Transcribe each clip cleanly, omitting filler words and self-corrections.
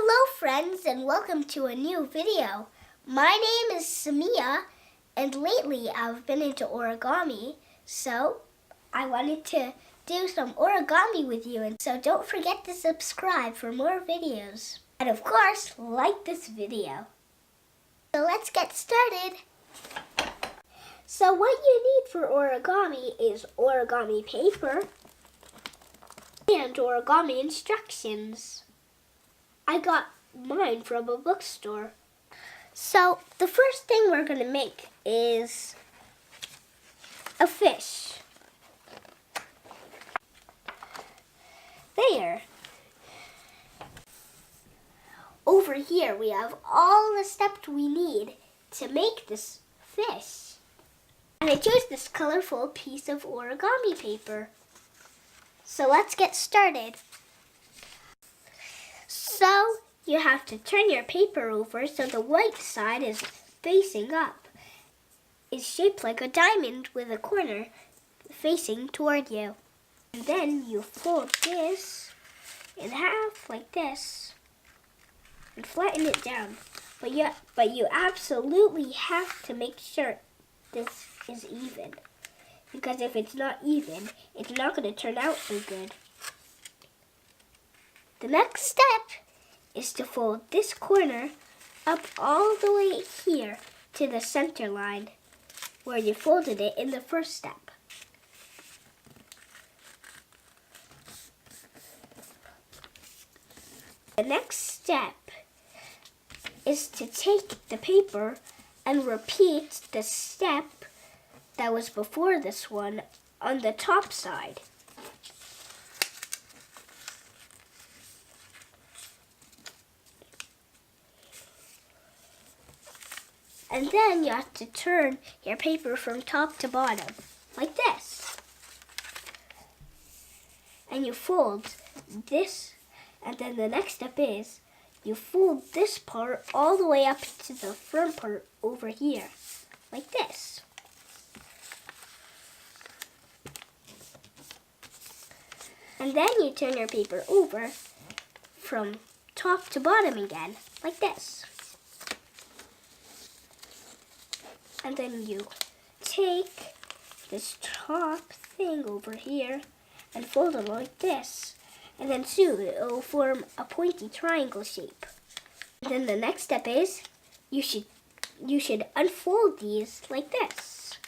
Hello friends and welcome to a new video. My name is Samiah and lately I've been into origami, so I wanted to do some origami with you, and so don't forget to subscribe for more videos. And of course, like this video. So let's get started. So what you need for origami is origami paper and origami instructions. I got mine from a bookstore. So the first thing we're going to make is a fish. There. Over here we have all the steps we need to make this fish. And I chose this colorful piece of origami paper. So let's get started. So you have to turn your paper over so the white side is facing up. It's shaped like a diamond with a corner facing toward you. And then you fold this in half like this and flatten it down. But you absolutely have to make sure this is even. Because if it's not even, it's not going to turn out so good. The next step is to fold this corner up all the way here to the center line where you folded it in the first step. The next step is to take the paper and repeat the step that was before this one on the top side. And then you have to turn your paper from top to bottom, like this. And you fold this, and then the next step is you fold this part all the way up to the front part over here, like this. And then you turn your paper over from top to bottom again, like this. And then you take this top thing over here and fold it like this. And then soon it will form a pointy triangle shape. And then the next step is you should unfold these like this.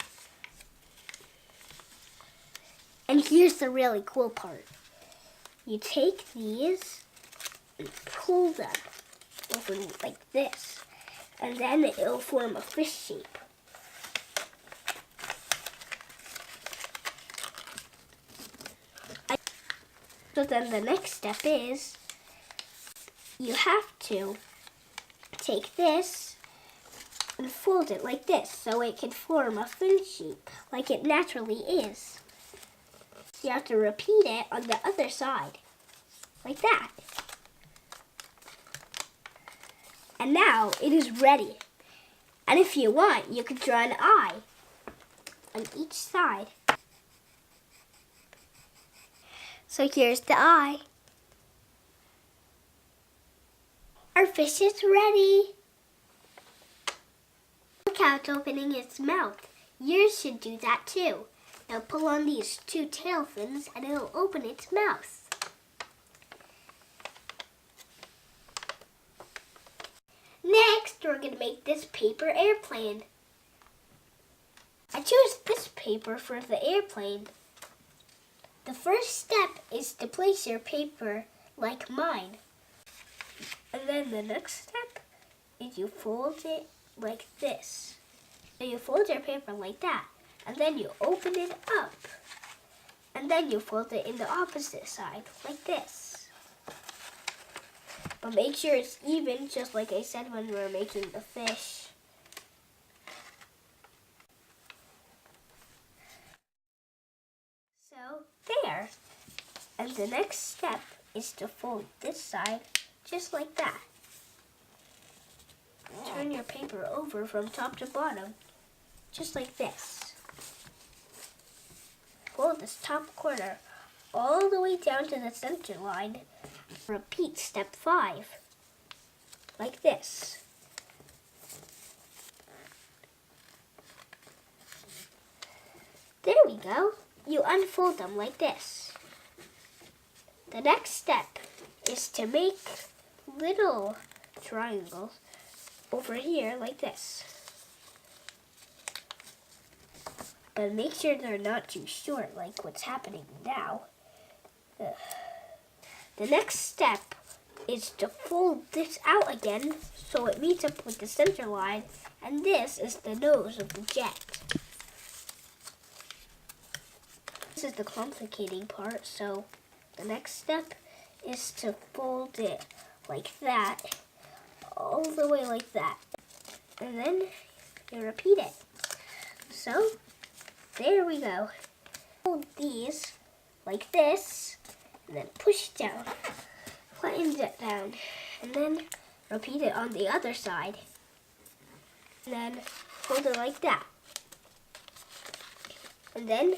And here's the really cool part. You take these and pull them over like this. And then it will form a fish shape. So then the next step is you have to take this and fold it like this so it can form a fin shape like it naturally is. You have to repeat it on the other side, like that. And now it is ready. And if you want, you can draw an eye on each side. So here's the eye. Our fish is ready. Look how it's opening its mouth. Yours should do that too. Now pull on these two tail fins and it'll open its mouth. Next, we're going to make this paper airplane. I chose this paper for the airplane. The first step is to place your paper like mine. And then the next step is you fold it like this. So you fold your paper like that. And then you open it up. And then you fold it in the opposite side like this. But make sure it's even, just like I said when we were making the fish. So there. And the next step is to fold this side just like that. Turn your paper over from top to bottom, just like this. Fold this top corner all the way down to the center line. Repeat step 5. like this. There we go. You unfold them like this. The next step is to make little triangles over here like this. But make sure they're not too short like what's happening now. The next step is to fold this out again so it meets up with the center line, and this is the nose of the jet. This is the complicating part, so the next step is to fold it like that, all the way like that, and then you repeat it. So, there we go. Fold these like this, and then push it down, flatten it down, and then repeat it on the other side. And then fold it like that. And then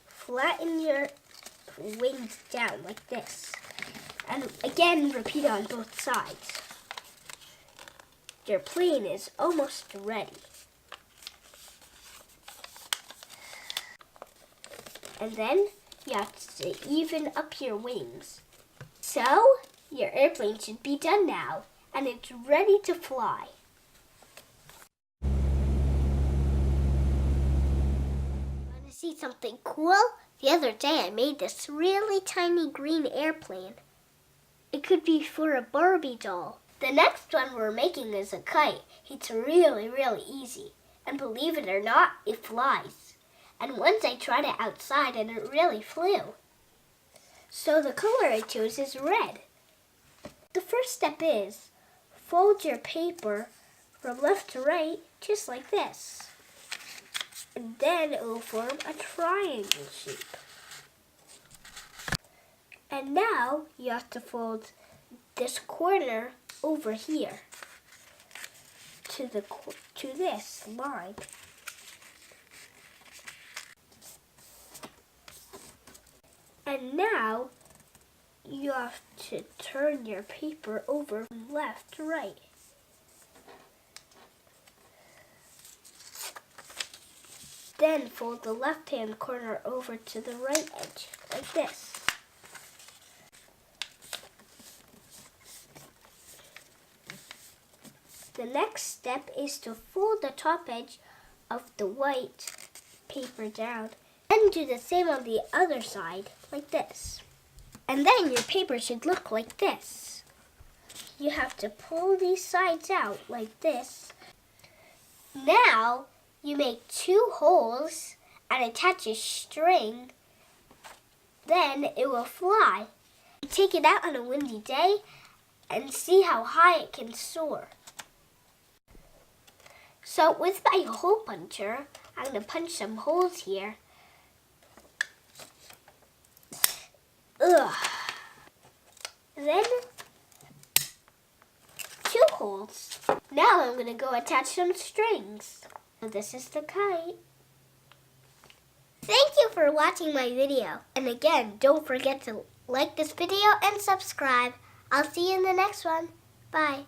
flatten your wings down like this. And again, repeat it on both sides. Your plane is almost ready. And then you have to even up your wings. So, your airplane should be done now, and it's ready to fly. Want to see something cool? The other day I made this really tiny green airplane. It could be for a Barbie doll. The next one we're making is a kite. It's really, really easy. And believe it or not, it flies. And once I tried it outside and it really flew. So the color I chose is red. The first step is fold your paper from left to right, just like this. And then it will form a triangle shape. And now you have to fold this corner over here to this line. And now you have to turn your paper over from left to right. Then fold the left-hand corner over to the right edge, like this. The next step is to fold the top edge of the white paper down and do the same on the other side, like this. And then your paper should look like this. You have to pull these sides out like this. Now you make 2 holes and attach a string. Then it will fly. Take it out on a windy day and see how high it can soar. So with my hole puncher, I'm going to punch some holes here. Then 2 holes. Now I'm going to go attach some strings. So this is the kite. Thank you for watching my video. And again, don't forget to like this video and subscribe. I'll see you in the next one. Bye.